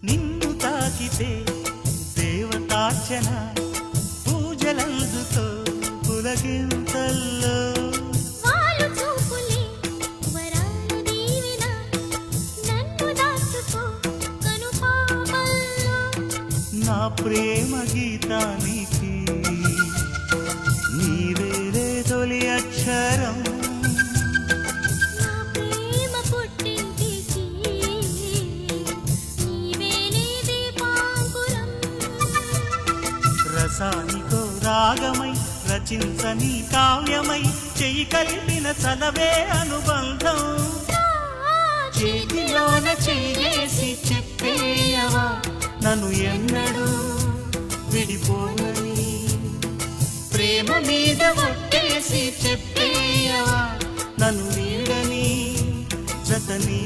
నిన్ను తాకితే దేవతార్చన పూజలందుతో పులకింతల్లో నా ప్రేమ గీతానికి నీవేరే తొలి అక్షరం రసానికో రాగమై రచించని కావ్యమై చెయ్యి కలిపిన చలవే అనుబంధం చేతిలోన చేసి చెప్పేయవా నన్ను ఎన్నడూ విడిపోనని ప్రేమ మీద ఒట్టేసి చెప్పేయవా నన్ను నీడని జత నీ